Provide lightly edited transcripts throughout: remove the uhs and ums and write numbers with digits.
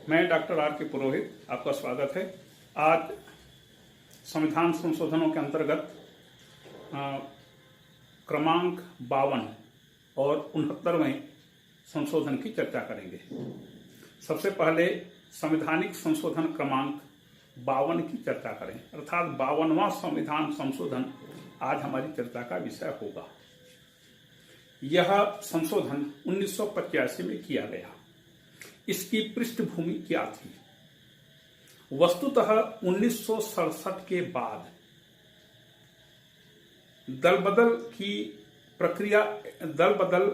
मैं doctor R के पुरोहित, आपका स्वागत है। आज संविधान संशोधनों के अंतर्गत क्रमांक 52 और 69वें संशोधन की चर्चा करेंगे। सबसे पहले संवैधानिक संशोधन क्रमांक 52 की चर्चा करें, अर्थात 52वां संविधान संशोधन आज हमारी चर्चा का विषय होगा। यह संशोधन 1985 में किया गया। इसकी पृष्ठभूमि क्या थी? वस्तुतः 1967 के बाद दल बदल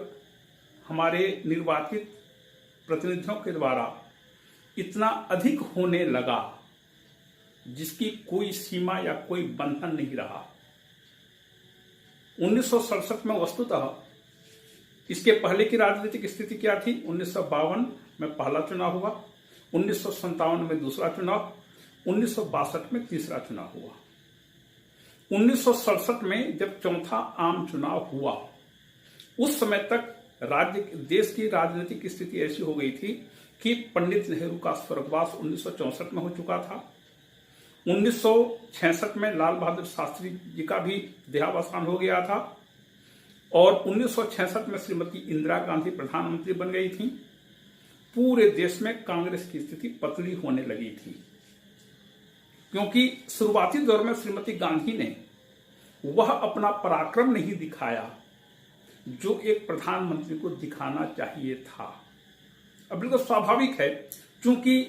हमारे निर्वाचित प्रतिनिधियों के द्वारा इतना अधिक होने लगा जिसकी कोई सीमा या कोई बंधन नहीं रहा। 1967 में वस्तुतः इसके पहले की राजनीतिक स्थिति क्या थी? 1952 में पहला चुनाव हुआ, 1957 में दूसरा चुनाव, 1962 में तीसरा चुनाव हुआ। 1967 में जब चौथा आम चुनाव हुआ, उस समय तक देश की राजनीतिक स्थिति ऐसी हो गई थी कि पंडित नेहरू का स्वर्गवास 1964 में हो चुका था। 1966 में लाल बहादुर शास्त्री जी का भी देहावसान हो गया था और 1966 में श्रीमती इंदिरा गांधी प्रधानमंत्री बन गई थी। पूरे देश में कांग्रेस की स्थिति पतली होने लगी थी, क्योंकि शुरुआती दौर में श्रीमती गांधी ने वह अपना पराक्रम नहीं दिखाया जो एक प्रधानमंत्री को दिखाना चाहिए था। अब बिल्कुल स्वाभाविक है, क्योंकि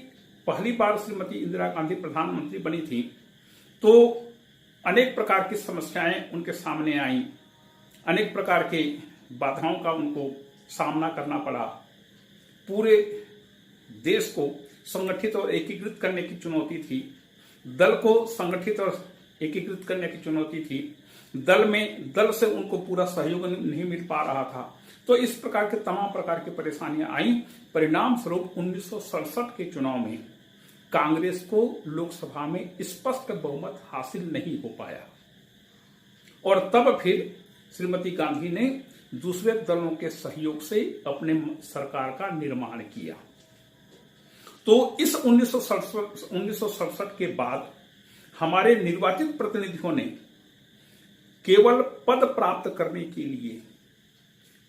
पहली बार श्रीमती इंदिरा गांधी प्रधानमंत्री बनी थी तो अनेक प्रकार की समस्याएं उनके सामने आईं, अनेक प्रकार के बाधाओं का उनको सामना करना पड़ा। पूरे देश को संगठित और एकीकृत करने की चुनौती थी, दल को संगठित और एकीकृत करने की चुनौती थी। दल से उनको पूरा सहयोग नहीं मिल पा रहा था। तो इस प्रकार के तमाम प्रकार की परेशानियां आई। परिणाम स्वरूप 1967 के चुनाव में कांग्रेस को लोकसभा में स्पष्ट बहुमत हासिल नहीं हो पाया और तब फिर श्रीमती गांधी ने दूसरे दलों के सहयोग से अपने सरकार का निर्माण किया। तो इस 1967 के बाद हमारे निर्वाचित प्रतिनिधियों ने केवल पद प्राप्त करने के लिए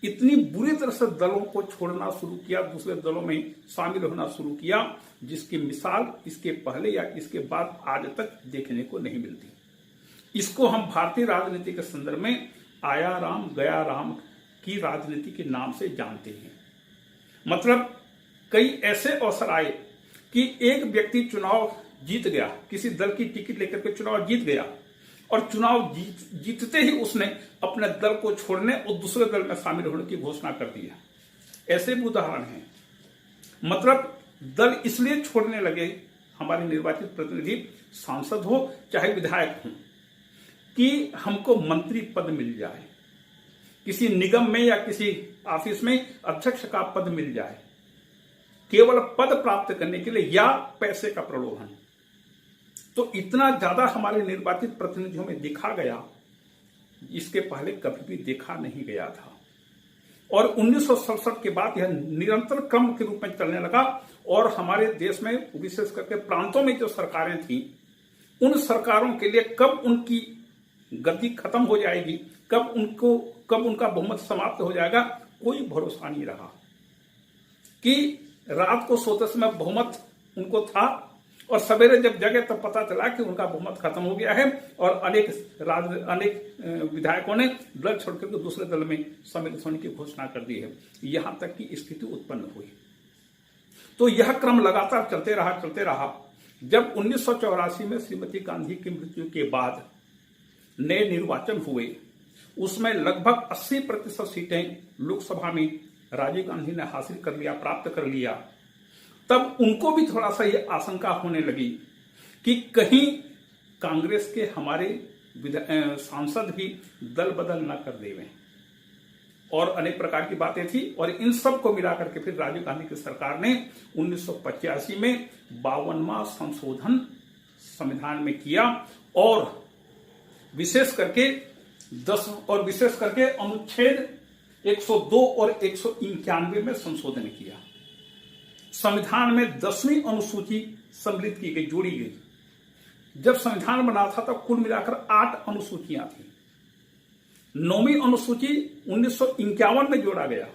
इतनी बुरी तरह से दलों को छोड़ना शुरू किया, दूसरे दलों में शामिल होना शुरू किया, जिसकी मिसाल इसके पहले या इसके बाद आज तक देखने को नहीं मिलती। इसको हम भारतीय राजनीति के संदर्भ में आया राम गया राम की राजनीति के नाम से जानते हैं। मतलब कई ऐसे अवसर आए कि एक व्यक्ति चुनाव जीत गया, किसी दल की टिकट लेकर के चुनाव जीत गया और चुनाव जीतते ही उसने अपने दल को छोड़ने और दूसरे दल में शामिल होने की घोषणा कर दी है। ऐसे भी उदाहरण हैं। मतलब दल इसलिए छोड़ने लगे हमारे निर्वाचित प्रतिनिधि, सांसद हो चाहे विधायक हो, कि हमको मंत्री पद मिल जाए, किसी निगम में या किसी ऑफिस में अध्यक्ष का पद मिल जाए, केवल पद प्राप्त करने के लिए या पैसे का प्रलोभन। तो इतना ज्यादा हमारे निर्वाचित प्रतिनिधियों में देखा गया, इसके पहले कभी भी देखा नहीं गया था। और 1967 के बाद यह निरंतर क्रम के रूप में चलने लगा और हमारे देश में विशेष करके प्रांतों में जो सरकारें थी, उन सरकारों के लिए कब उनकी गति खत्म हो जाएगी, कब उनका बहुमत समाप्त हो जाएगा, कोई भरोसा नहीं रहा। कि रात को सोते समय बहुमत उनको था और सवेरे जब जगे तब पता चला कि उनका बहुमत खत्म हो गया है और अनेक विधायकों ने दल छोड़कर के दूसरे दल में सम्मिलित होने की घोषणा कर दी है। यहां तक की स्थिति उत्पन्न हुई। तो यह क्रम लगातार चलते रहा। जब 1984 में श्रीमती गांधी की मृत्यु के बाद नए निर्वाचन हुए, उसमें लगभग 80% सीटें लोकसभा में राजीव गांधी ने हासिल कर लिया, प्राप्त कर लिया। तब उनको भी थोड़ा सा ये आशंका होने लगी कि कहीं कांग्रेस के हमारे सांसद भी दल बदल न कर देवें, और अनेक प्रकार की बातें थी। और इन सब को मिलाकर के फिर राजीव गांधी की सरकार ने 1985 में 52वां संशोधन संविधान में किया और विशेष करके अनुच्छेद 102 और 191 में संशोधन किया। संविधान में 10वीं अनुसूची सम्मिलित की गई, जोड़ी गई। जब संविधान बना था तब कुल मिलाकर 8 अनुसूचियां थी। 9वीं अनुसूची 1951 में जोड़ा गया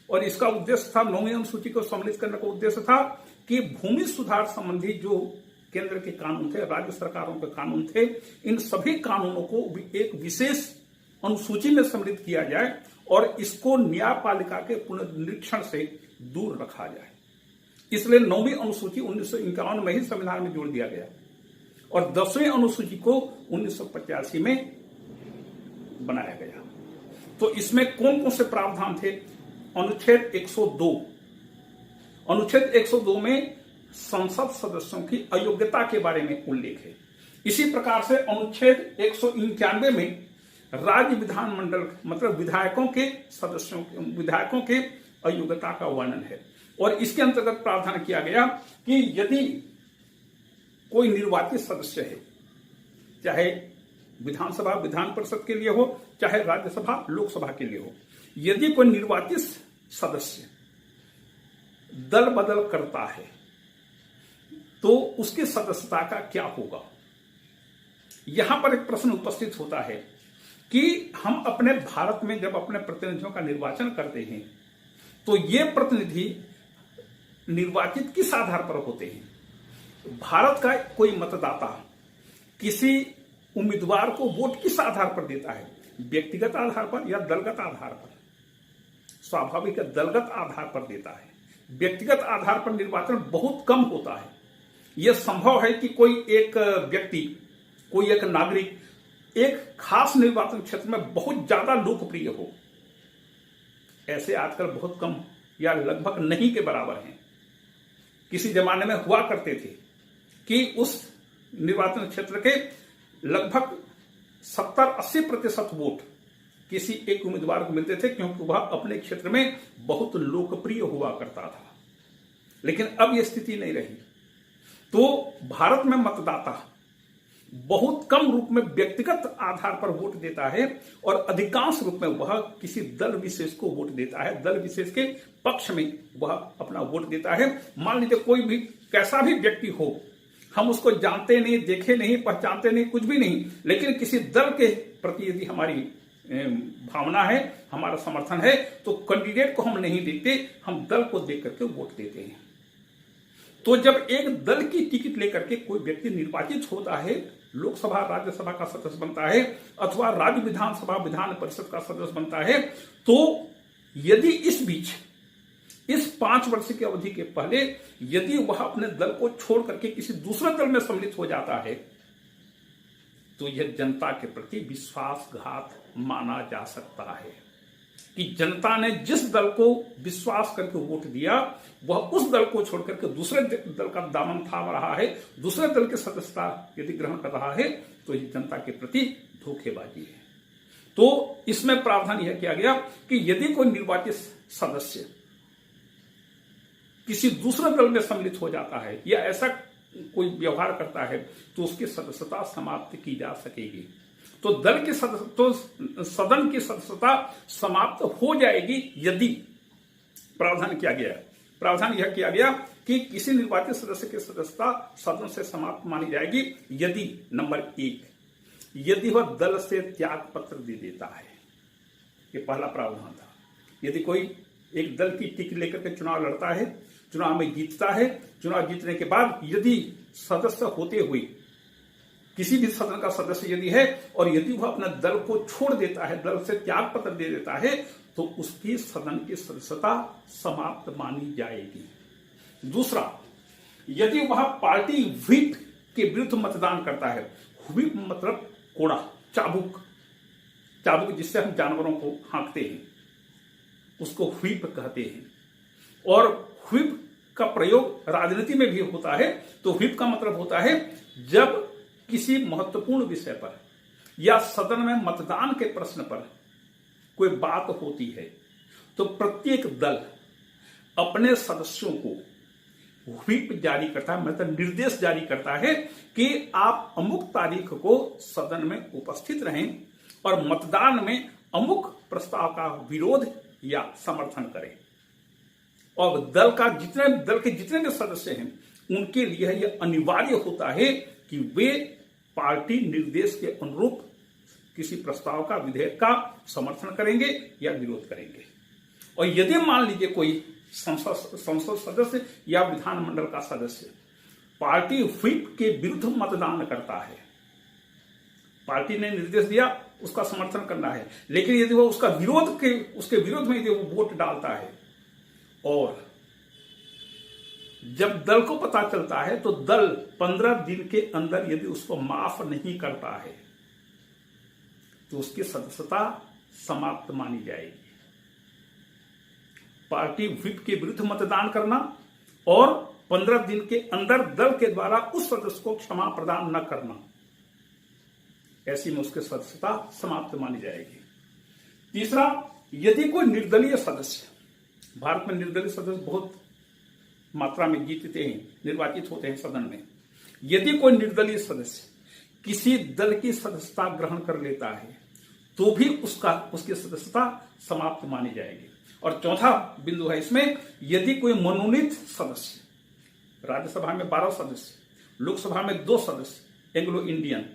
और इसका उद्देश्य था, 9वीं अनुसूची को सम्मिलित करने का उद्देश्य था कि भूमि सुधार संबंधी जो केंद्र के कानून थे, राज्य सरकारों के कानून थे, इन सभी कानूनों को एक विशेष अनुसूची में सम्मिलित किया जाए और इसको न्यायपालिका के पुनर्निरीक्षण से दूर रखा जाए। इसलिए 9वीं अनुसूची 1951 में ही संविधान में जोड़ दिया गया और 10वीं अनुसूची को 1985 में बनाया गया। तो इसमें कौन कौन से प्रावधान थे? अनुच्छेद 102। अनुच्छेद 102 में संसद सदस्यों की अयोग्यता के बारे में उल्लेख है। इसी प्रकार से अनुच्छेद 191 में राज्य विधानमंडल मतलब विधायकों के अयोग्यता का वर्णन है और इसके अंतर्गत प्रावधान किया गया कि यदि कोई निर्वाचित सदस्य है, चाहे विधानसभा विधान परिषद के लिए हो, चाहे राज्यसभा लोकसभा के लिए हो, यदि कोई निर्वाचित सदस्य दल बदल करता है तो उसकी सदस्यता का क्या होगा? यहां पर एक प्रश्न उपस्थित होता है कि हम अपने भारत में जब अपने प्रतिनिधियों का निर्वाचन करते हैं तो ये प्रतिनिधि निर्वाचित किस आधार पर होते हैं? भारत का कोई मतदाता किसी उम्मीदवार को वोट किस आधार पर देता है? व्यक्तिगत आधार पर या दलगत आधार पर? स्वाभाविक दलगत आधार पर देता है। व्यक्तिगत आधार पर निर्वाचन बहुत कम होता है। यह संभव है कि कोई एक व्यक्ति, कोई एक नागरिक एक खास निर्वाचन क्षेत्र में बहुत ज्यादा लोकप्रिय हो। ऐसे आजकल बहुत कम या लगभग नहीं के बराबर हैं। किसी जमाने में हुआ करते थे कि उस निर्वाचन क्षेत्र के लगभग 70-80% वोट किसी एक उम्मीदवार को मिलते थे क्योंकि वह अपने क्षेत्र में बहुत लोकप्रिय हुआ करता था। लेकिन अब यह स्थिति नहीं रही। तो भारत में मतदाता बहुत कम रूप में व्यक्तिगत आधार पर वोट देता है और अधिकांश रूप में वह किसी दल विशेष को वोट देता है। दल विशेष के पक्ष में वह अपना वोट देता है। मान लीजिए कोई भी कैसा भी व्यक्ति हो, हम उसको जानते नहीं, देखे नहीं, पहचानते नहीं, कुछ भी नहीं, लेकिन किसी दल के प्रति यदि हमारी भावना है, हमारा समर्थन है, तो कैंडिडेट को हम नहीं देते, हम दल को देख करके वोट देते हैं। तो जब एक दल की टिकट लेकर के कोई व्यक्ति निर्वाचित होता है, लोकसभा राज्यसभा का सदस्य बनता है अथवा राज्य विधानसभा विधान परिषद का सदस्य बनता है, तो यदि इस बीच इस 5 वर्ष की अवधि के पहले यदि वह अपने दल को छोड़ करके किसी दूसरे दल में सम्मिलित हो जाता है तो यह जनता के प्रति विश्वासघात माना जा सकता है कि जनता ने जिस दल को विश्वास करके वोट दिया वह उस दल को छोड़ करके दूसरे दल का दामन थाम रहा है, दूसरे दल की सदस्यता यदि ग्रहण कर रहा है तो यह जनता के प्रति धोखेबाजी है। तो इसमें प्रावधान यह किया गया कि यदि कोई निर्वाचित सदस्य किसी दूसरे दल में सम्मिलित हो जाता है या ऐसा कोई व्यवहार करता है तो उसकी सदस्यता समाप्त की जा सकेगी। तो दल की सदन की सदस्यता समाप्त हो जाएगी यदि प्रावधान यह किया गया कि किसी निर्वाचित सदस्य की सदस्यता सदन से समाप्त मानी जाएगी यदि नंबर 1 यदि वह दल से त्याग पत्र दे देता है। यह पहला प्रावधान था। यदि कोई एक दल की टिकट लेकर के चुनाव लड़ता है, चुनाव में जीतता है, चुनाव जीतने के बाद यदि सदस्य होते हुए किसी भी सदन का सदस्य यदि है और यदि वह अपने दल को छोड़ देता है, दल से त्याग पत्र दे देता है, तो उसकी सदन की सदस्यता समाप्त मानी जाएगी। दूसरा, यदि वह पार्टी व्हिप के विरुद्ध मतदान करता है, व्हिप मतलब कोड़ा, चाबुक जिससे हम जानवरों को हाँकते हैं उसको व्हिप कहते हैं और व्हिप का प्रयोग राजनीति में भी होता है। तो व्हिप का मतलब होता है जब किसी महत्वपूर्ण विषय पर या सदन में मतदान के प्रश्न पर कोई बात होती है तो प्रत्येक दल अपने सदस्यों को व्हिप जारी करता है, मतलब निर्देश जारी करता है कि आप अमुक तारीख को सदन में उपस्थित रहें और मतदान में अमुक प्रस्ताव का विरोध या समर्थन करें। और दल के जितने भी सदस्य हैं उनके लिए यह अनिवार्य होता है कि वे पार्टी निर्देश के अनुरूप किसी प्रस्ताव का, विधेयक का समर्थन करेंगे या विरोध करेंगे। और यदि मान लीजिए कोई संसद सदस्य या विधानमंडल का सदस्य पार्टी व्हिप के विरुद्ध मतदान करता है, पार्टी ने निर्देश दिया उसका समर्थन करना है, लेकिन यदि वो उसके विरोध में यदि वो वोट डालता है और जब दल को पता चलता है तो दल 15 दिन के अंदर यदि उसको माफ नहीं करता है तो उसकी सदस्यता समाप्त मानी जाएगी। पार्टी व्हिप के विरुद्ध मतदान करना और 15 दिन के अंदर दल के द्वारा उस सदस्य को क्षमा प्रदान न करना, ऐसी में उसकी सदस्यता समाप्त मानी जाएगी। तीसरा, यदि कोई निर्दलीय सदस्य, भारत में निर्दलीय सदस्य बहुत मात्रा में जीतते हैं, निर्वाचित होते हैं सदन में, यदि कोई निर्दलीय सदस्य किसी दल की सदस्यता ग्रहण कर लेता है तो भी उसकी सदस्यता समाप्त मानी जाएगी। और चौथा बिंदु है इसमें, यदि कोई मनोनीत सदस्य, राज्यसभा में 12 सदस्य, लोकसभा में 2 सदस्य एंग्लो इंडियन,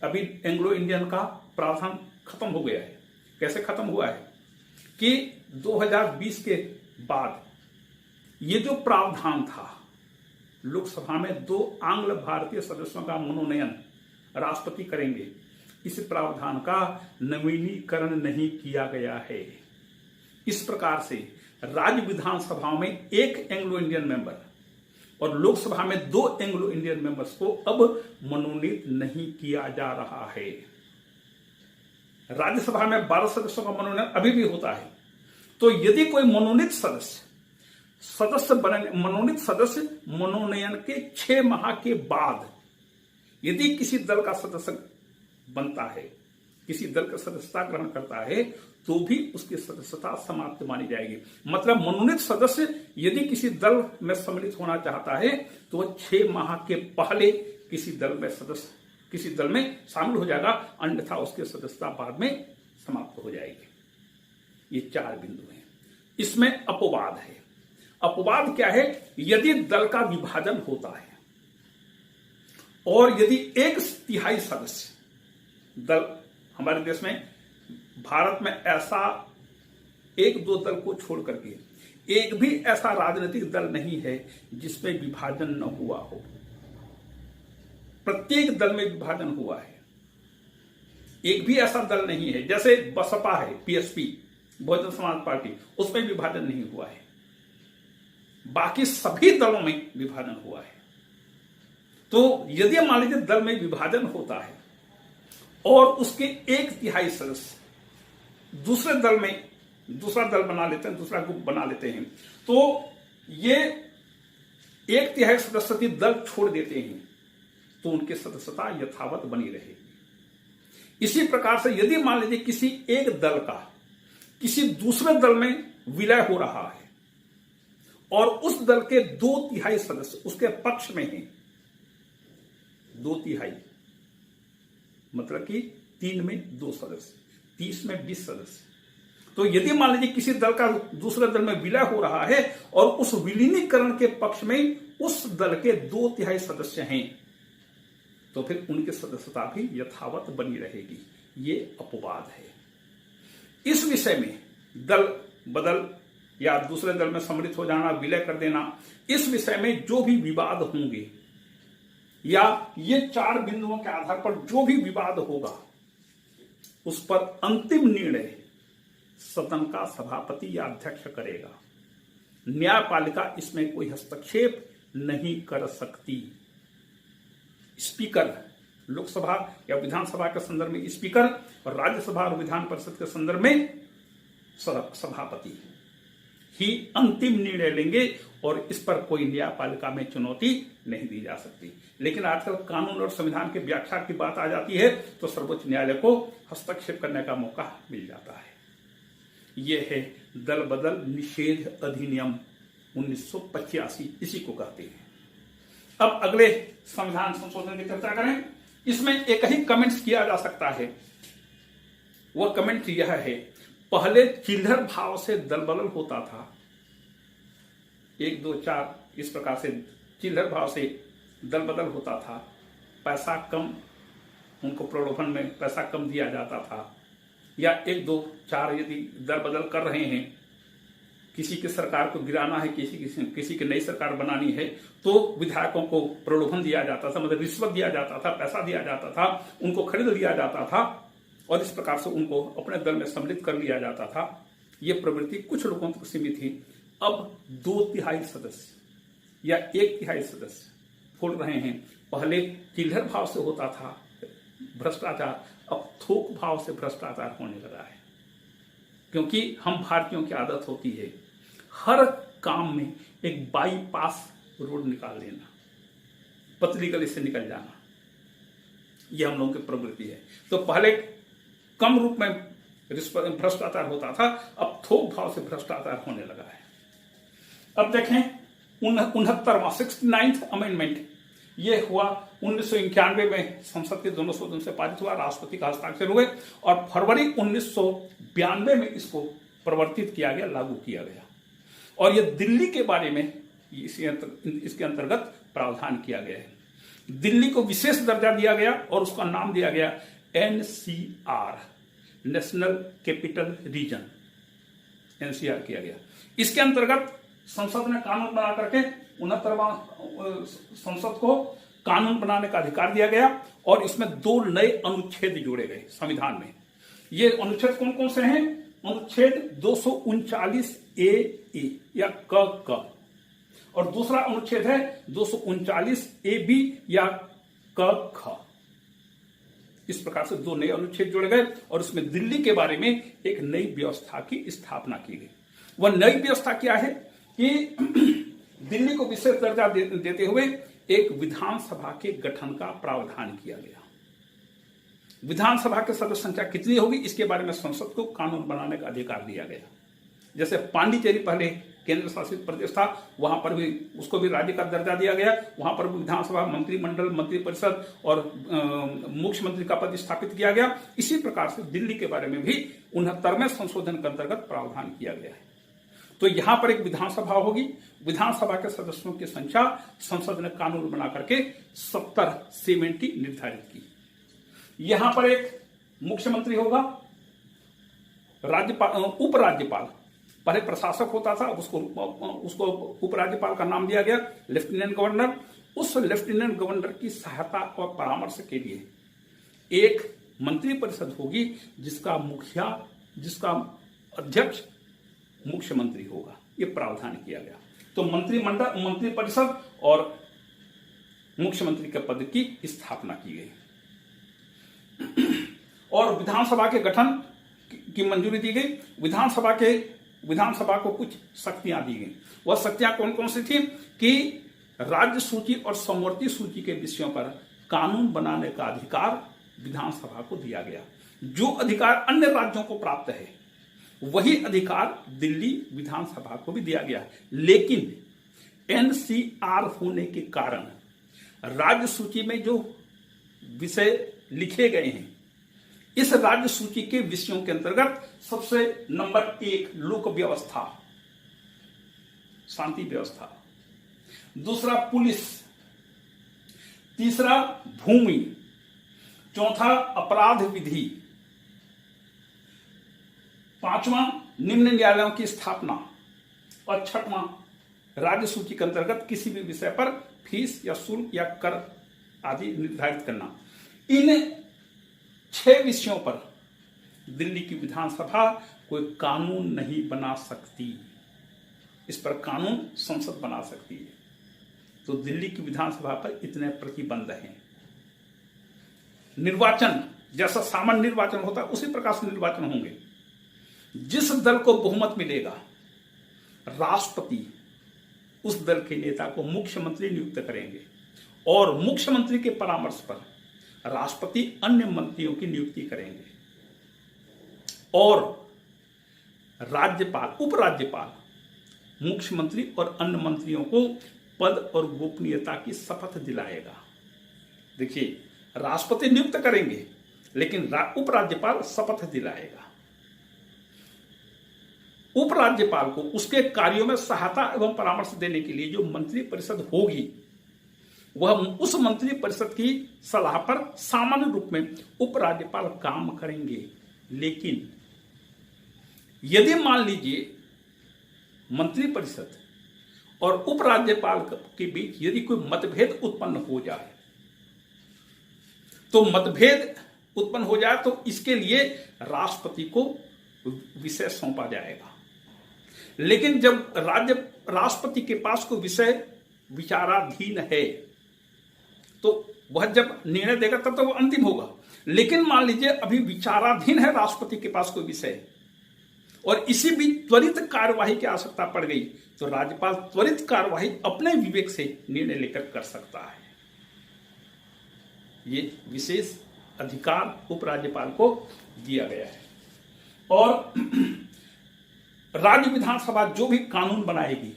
अभी एंग्लो इंडियन का प्रावधान खत्म हो गया है। कैसे खत्म हुआ है कि 2020 के बाद ये जो प्रावधान था, लोकसभा में 2 आंग्ल भारतीय सदस्यों का मनोनयन राष्ट्रपति करेंगे, इस प्रावधान का नवीनीकरण नहीं किया गया है। इस प्रकार से राज्य विधानसभाओं में 1 एंग्लो इंडियन मेंबर और लोकसभा में 2 एंग्लो इंडियन मेंबर्स को अब मनोनीत नहीं किया जा रहा है। राज्यसभा में 12 सदस्यों का मनोनयन अभी भी होता है। तो यदि कोई मनोनीत सदस्य मनोनयन के 6 माह के बाद यदि किसी दल का सदस्य बनता है, किसी दल का सदस्यता ग्रहण करता है, तो भी उसकी सदस्यता समाप्त मानी जाएगी। मतलब मनोनीत सदस्य यदि किसी दल में सम्मिलित होना चाहता है तो वह 6 माह के पहले किसी दल में शामिल हो जाएगा, अन्यथा उसकी सदस्यता बाद में समाप्त हो जाएगी। ये 4 बिंदु हैं। इसमें अपवाद है। अपवाद क्या है? यदि दल का विभाजन होता है और यदि 1/3 सदस्य दल, हमारे देश में, भारत में ऐसा 1-2 दल को छोड़ करके एक भी ऐसा राजनीतिक दल नहीं है जिसमें विभाजन न हुआ हो। प्रत्येक दल में विभाजन हुआ है। एक भी ऐसा दल नहीं है, जैसे बसपा है, पीएसपी, बहुजन समाज पार्टी, उसमें विभाजन नहीं हुआ है। बाकी सभी दलों में विभाजन हुआ है। तो यदि मान लीजिए दल में विभाजन होता है और उसके 1/3 सदस्य दूसरा दल बना लेते हैं, दूसरा ग्रुप बना लेते हैं, तो ये 1/3 सदस्य दल छोड़ देते हैं तो उनकी सदस्यता यथावत बनी रहेगी। इसी प्रकार से यदि मान लीजिए किसी एक दल का किसी दूसरे दल में विलय हो रहा है और उस दल के 2/3 सदस्य उसके पक्ष में हैं, 2/3 मतलब कि 3 में 2 सदस्य, 30 में 20 सदस्य। तो यदि मान लीजिए किसी दल का दूसरे दल में विलय हो रहा है और उस विलीनीकरण के पक्ष में उस दल के 2/3 सदस्य हैं, तो फिर उनकी सदस्यता भी यथावत बनी रहेगी। ये अपवाद है। इस विषय में दल बदल या दूसरे दल में सम्मिलित हो जाना, विलय कर देना, इस विषय में जो भी विवाद होंगे या ये 4 बिंदुओं के आधार पर जो भी विवाद होगा उस पर अंतिम निर्णय सदन का सभापति या अध्यक्ष करेगा। न्यायपालिका इसमें कोई हस्तक्षेप नहीं कर सकती। स्पीकर, लोकसभा या विधानसभा के संदर्भ में स्पीकर और राज्यसभा और विधान परिषद के संदर्भ में सभापति ही अंतिम निर्णय लेंगे और इस पर कोई न्यायपालिका में चुनौती नहीं दी जा सकती। लेकिन आजकल कानून और संविधान की व्याख्या की बात आ जाती है तो सर्वोच्च न्यायालय को हस्तक्षेप करने का मौका मिल जाता है। यह है दल बदल निषेध अधिनियम 1985, इसी को कहते हैं। अब अगले संविधान संशोधन की चर्चा करें। इसमें एक ही कमेंट्स किया जा सकता है। वह कमेंट यह है, पहले चिल्हर भाव से दल बदल होता था, 1, 2, 4 इस प्रकार से चिल्लर भाव से दल बदल होता था, पैसा कम, उनको प्रलोभन में पैसा कम दिया जाता था, या 1, 2, 4 यदि दल बदल कर रहे हैं, किसी की सरकार को गिराना है, किसी की नई सरकार बनानी है, तो विधायकों को प्रलोभन दिया जाता था, मतलब रिश्वत दिया जाता था, पैसा दिया जाता था, उनको खरीद लिया जाता था और इस प्रकार से उनको अपने दल में सम्मिलित कर लिया जाता था। ये प्रवृत्ति कुछ लोगों तक सीमित थी। अब 2/3 सदस्य या 1/3 सदस्य फोड़ रहे हैं। पहले चिल्लर भाव से होता था भ्रष्टाचार, अब थोक भाव से भ्रष्टाचार होने लगा है। क्योंकि हम भारतीयों की आदत होती है हर काम में एक बाईपास रोड निकाल देना, पतली गली से निकल जाना, यह हम लोगों की प्रवृत्ति है। तो पहले कम रूप में भ्रष्टाचार होता था, अब थोक भाव से भ्रष्टाचार होने लगा है। अब देखें 69वां 69th अमेंडमेंट ये हुआ 1991 में, संसद के दोनों सदनों से पारित हुआ, राष्ट्रपति का हस्ताक्षर हुए और फरवरी 1992 में इसको प्रवर्तित किया गया, लागू किया गया। और ये दिल्ली के बारे में इसके अंतर्गत प्रावधान किया गया है। दिल्ली को विशेष दर्जा दिया गया और उसका नाम दिया गया NCR, national capital region, NCR किया गया। इसके अंतर्गत संसद ने कानून बना करके 69वां संसद को कानून बनाने का अधिकार दिया गया और इसमें 2 नए अनुच्छेद जोड़े गए संविधान में। ये अनुच्छेद कौन कौन से हैं? अनुच्छेद 239 ए या क और दूसरा अनुच्छेद है 239 AB या क ख। इस प्रकार से 2 नए अनुच्छेद जोड़े गए और उसमें दिल्ली के बारे में एक नई व्यवस्था की स्थापना की गई। वह नई व्यवस्था क्या है कि दिल्ली को विशेष दर्जा देते हुए एक विधानसभा के गठन का प्रावधान किया गया। विधानसभा के सदस्य संख्या कितनी होगी इसके बारे में संसद को कानून बनाने का अधिकार दिया गया। जैसे पांडिचेरी पहले केंद्र शासित प्रदेश था, वहां पर भी उसको भी राज्य का दर्जा दिया गया, वहां पर भी विधानसभा, मंत्रिमंडल, मंत्रिपरिषद और मुख्यमंत्री का पद स्थापित किया गया। इसी प्रकार से दिल्ली के बारे में भी 69वें संशोधन के अंतर्गत प्रावधान किया गया है। तो यहां पर एक विधानसभा होगी, विधानसभा के सदस्यों की संख्या संसद ने कानून बना करके 70 निर्धारित की। यहां पर एक मुख्यमंत्री होगा, राज्यपाल, उपराज्यपाल, पहले प्रशासक होता था, उसको उपराज्यपाल का नाम दिया गया, लेफ्टिनेंट गवर्नर। उस लेफ्टिनेंट गवर्नर की सहायता और परामर्श के लिए एक मंत्रिपरिषद होगी जिसका मुखिया, जिसका अध्यक्ष मुख्यमंत्री होगा। यह प्रावधान किया गया। तो मंत्रिमंडल, मंत्रिपरिषद और मुख्यमंत्री के पद की स्थापना की गई और विधानसभा के गठन की मंजूरी दी गई। विधानसभा को कुछ शक्तियां दी गई। वह शक्तियां कौन कौन सी थी कि राज्य सूची और समवर्ती सूची के विषयों पर कानून बनाने का अधिकार विधानसभा को दिया गया। जो अधिकार अन्य राज्यों को प्राप्त है वही अधिकार दिल्ली विधानसभा को भी दिया गया। लेकिन NCR होने के कारण राज्य सूची में जो विषय लिखे गए हैं, इस राज्य सूची के विषयों के अंतर्गत सबसे नंबर 1 लोक व्यवस्था, शांति व्यवस्था, दूसरा पुलिस, तीसरा भूमि, चौथा अपराध विधि, पांचवां निम्न न्यायालयों की स्थापना और छठवां राज्य सूची के अंतर्गत किसी भी विषय पर फीस या शुल्क या कर आदि निर्धारित करना। इन 6 विषयों पर दिल्ली की विधानसभा कोई कानून नहीं बना सकती। इस पर कानून संसद बना सकती है। तो दिल्ली की विधानसभा पर इतने प्रतिबंध हैं। निर्वाचन, जैसा सामान्य निर्वाचन होता है उसी प्रकार से निर्वाचन होंगे। जिस दल को बहुमत मिलेगा, राष्ट्रपति उस दल के नेता को मुख्यमंत्री नियुक्त करेंगे और मुख्यमंत्री के परामर्श पर राष्ट्रपति अन्य मंत्रियों की नियुक्ति करेंगे और राज्यपाल, उपराज्यपाल मुख्यमंत्री और अन्य मंत्रियों को पद और गोपनीयता की शपथ दिलाएगा। देखिए, राष्ट्रपति नियुक्त करेंगे लेकिन उपराज्यपाल शपथ दिलाएगा। उपराज्यपाल को उसके कार्यों में सहायता एवं परामर्श देने के लिए जो मंत्री परिषद होगी, वह उस मंत्री परिषद की सलाह पर सामान्य रूप में उपराज्यपाल काम करेंगे। लेकिन यदि मान लीजिए मंत्री परिषद और उपराज्यपाल के बीच यदि कोई मतभेद उत्पन्न हो जाए, तो मतभेद उत्पन्न हो जाए तो इसके लिए राष्ट्रपति को विषय सौंपा जाएगा। लेकिन जब राष्ट्रपति के पास कोई विषय विचाराधीन है तो वह जब निर्णय देगा तब तो वह अंतिम होगा। लेकिन मान लीजिए अभी विचाराधीन है राष्ट्रपति के पास कोई विषय और इसी बीच त्वरित कार्यवाही की आवश्यकता पड़ गई, तो राज्यपाल त्वरित कार्यवाही अपने विवेक से निर्णय लेकर कर सकता है। ये विशेष अधिकार उपराज्यपाल को दिया गया है। और राज्य विधानसभा जो भी कानून बनाएगी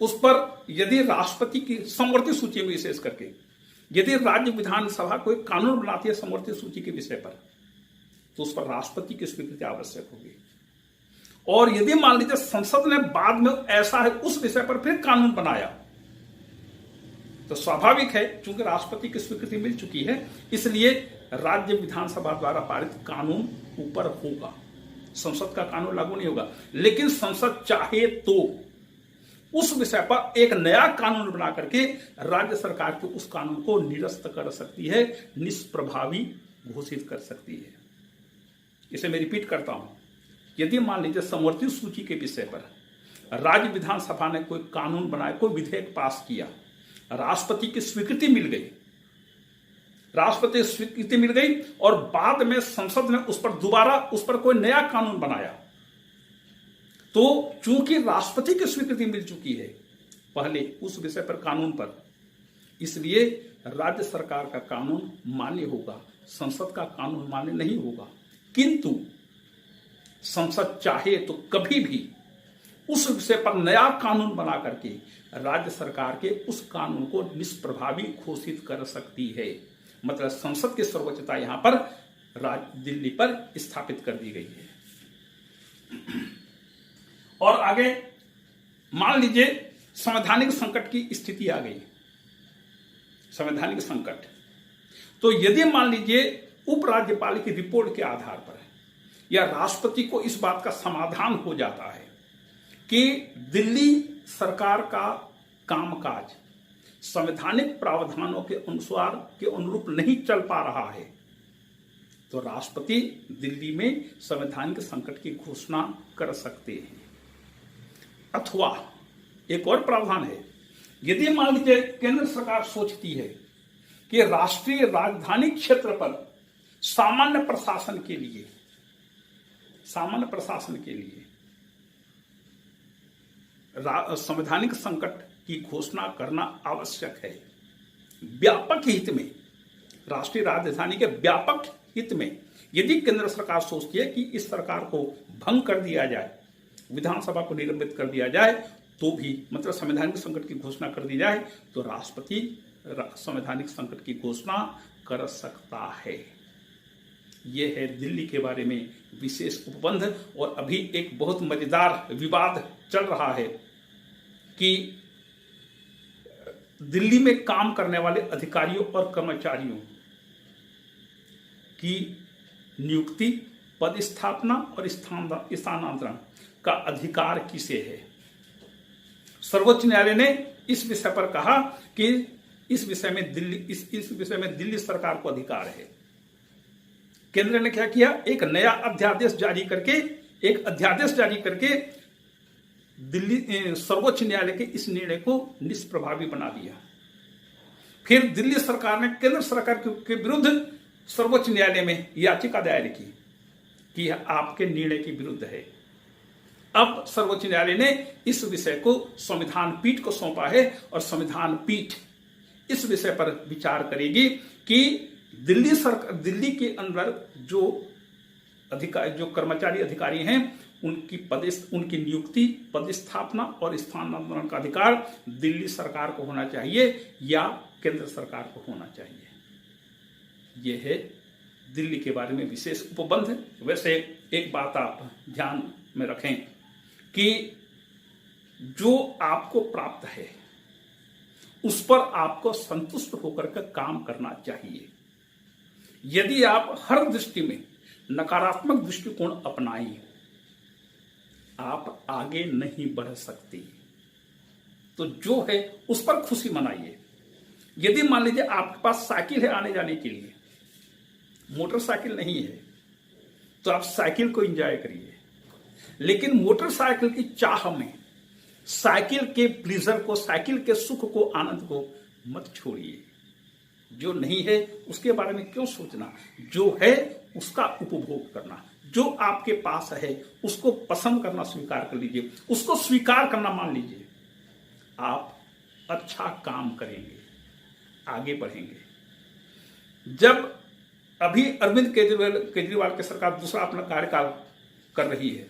उस पर यदि राष्ट्रपति की समवर्ती सूची में विशेष करके यदि राज्य विधानसभा कोई कानून बनाती है समवर्ती सूची के विषय पर, तो उस पर राष्ट्रपति की स्वीकृति आवश्यक होगी। और यदि मान लीजिए संसद ने बाद में ऐसा है उस विषय पर फिर कानून बनाया, तो स्वाभाविक है चूंकि राष्ट्रपति की स्वीकृति मिल चुकी है, इसलिए राज्य विधानसभा द्वारा पारित कानून ऊपर होगा, संसद का कानून लागू नहीं होगा। लेकिन संसद चाहे तो उस विषय पर एक नया कानून बना करके राज्य सरकार के उस कानून को निरस्त कर सकती है, निष्प्रभावी घोषित कर सकती है। इसे मैं रिपीट करता हूं, यदि मान लीजिए समवर्ती सूची के विषय पर राज्य विधानसभा ने कोई कानून बनाया, कोई विधेयक पास किया, राष्ट्रपति की स्वीकृति मिल गई, राष्ट्रपति स्वीकृति मिल गई और बाद में संसद ने उस पर कोई नया कानून बनाया, तो चूंकि राष्ट्रपति की स्वीकृति मिल चुकी है पहले उस विषय पर कानून पर, इसलिए राज्य सरकार का कानून मान्य होगा, संसद का कानून मान्य नहीं होगा। किंतु संसद चाहे तो कभी भी उस विषय पर नया कानून बना करके राज्य सरकार के उस कानून को निष्प्रभावी घोषित कर सकती है। मतलब संसद की सर्वोच्चता यहां पर दिल्ली पर स्थापित कर दी गई है। और आगे मान लीजिए संवैधानिक संकट की स्थिति आ गई, संवैधानिक संकट, तो यदि मान लीजिए उपराज्यपाल की रिपोर्ट के आधार पर या राष्ट्रपति को इस बात का समाधान हो जाता है कि दिल्ली सरकार का कामकाज संवैधानिक प्रावधानों के अनुसार के अनुरूप नहीं चल पा रहा है, तो राष्ट्रपति दिल्ली में संवैधानिक संकट की घोषणा कर सकते हैं। अथवा एक और प्रावधान है, यदि मान लीजिए केंद्र सरकार सोचती है कि राष्ट्रीय राजधानी क्षेत्र पर सामान्य प्रशासन के लिए संवैधानिक संकट की घोषणा करना आवश्यक है, व्यापक हित में, राष्ट्रीय राजधानी के व्यापक हित में। यदि केंद्र सरकार सोचती है कि इस सरकार को भंग कर दिया जाए, विधानसभा को निलंबित कर दिया जाए, तो भी मतलब संवैधानिक संकट की घोषणा कर दी जाए, तो राष्ट्रपति संवैधानिक संकट की घोषणा कर सकता है। यह है दिल्ली के बारे में विशेष उपबंध। और अभी एक बहुत मजेदार विवाद चल रहा है कि दिल्ली में काम करने वाले अधिकारियों और कर्मचारियों की नियुक्ति, पदस्थापना और स्थानांतरण का अधिकार किसे है। सर्वोच्च न्यायालय ने इस विषय पर कहा कि इस विषय में दिल्ली सरकार को अधिकार है। केंद्र ने क्या किया, एक नया अध्यादेश जारी करके दिल्ली सर्वोच्च न्यायालय के इस निर्णय को निष्प्रभावी बना दिया। फिर दिल्ली सरकार ने केंद्र सरकार के विरुद्ध सर्वोच्च न्यायालय में याचिका दायर की कि यह आपके निर्णय के विरुद्ध है। अब सर्वोच्च न्यायालय ने इस विषय को संविधान पीठ को सौंपा है और संविधान पीठ इस विषय पर विचार करेगी कि दिल्ली के अंदर जो कर्मचारी अधिकारी हैं उनकी नियुक्ति, पदस्थापना और स्थानांतरण का अधिकार दिल्ली सरकार को होना चाहिए या केंद्र सरकार को होना चाहिए। यह है दिल्ली के बारे में विशेष उपबंध है। वैसे एक बात आप ध्यान में रखें कि जो आपको प्राप्त है उस पर आपको संतुष्ट होकर के काम करना चाहिए। यदि आप हर दृष्टि में नकारात्मक दृष्टिकोण अपनाएं, आप आगे नहीं बढ़ सकते। तो जो है उस पर खुशी मनाइए। यदि मान लीजिए आपके पास साइकिल है आने जाने के लिए, मोटरसाइकिल नहीं है, तो आप साइकिल को एंजॉय करिए। लेकिन मोटरसाइकिल की चाह में साइकिल के प्लीजर को, साइकिल के सुख को, आनंद को मत छोड़िए। जो नहीं है उसके बारे में क्यों सोचना, जो है उसका उपभोग करना। जो आपके पास है उसको पसंद करना स्वीकार कर लीजिए, उसको स्वीकार करना मान लीजिए। आप अच्छा काम करेंगे, आगे बढ़ेंगे। जब अभी अरविंद केजरीवाल की सरकार दूसरा अपना कार्यकाल कर रही है,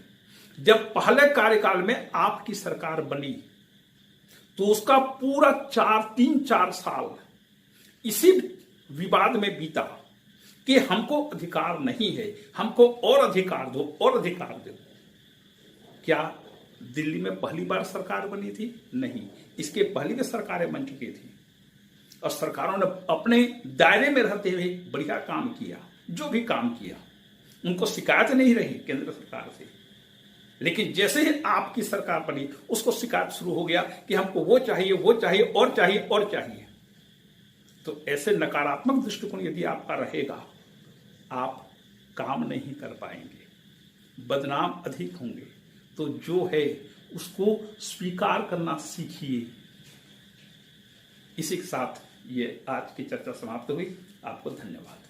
जब पहले कार्यकाल में आपकी सरकार बनी तो उसका पूरा 4 साल इसी विवाद में बीता कि हमको अधिकार नहीं है, हमको और अधिकार दो, और अधिकार दो। क्या दिल्ली में पहली बार सरकार बनी थी? नहीं, इसके पहले भी सरकारें बन चुकी थी और सरकारों ने अपने दायरे में रहते हुए बढ़िया काम किया। जो भी काम किया उनको शिकायत नहीं रही केंद्र सरकार से। लेकिन जैसे ही आपकी सरकार बनी उसको शिकायत शुरू हो गया कि हमको वो चाहिए, वो चाहिए, और चाहिए, और चाहिए। तो ऐसे नकारात्मक दृष्टिकोण यदि आपका रहेगा, आप काम नहीं कर पाएंगे, बदनाम अधिक होंगे। तो जो है उसको स्वीकार करना सीखिए। इसी के साथ ये आज की चर्चा समाप्त हुई। आपको धन्यवाद।